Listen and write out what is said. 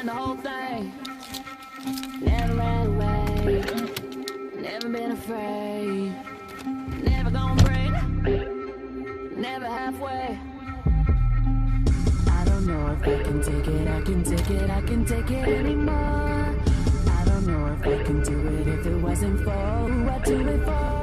the whole thing. Never ran away, never been afraid. Never gonna break, never halfway. I don't know if I can take it, I can take it, I can take it anymore. I don't know if I can do it if it wasn't for who I do it for.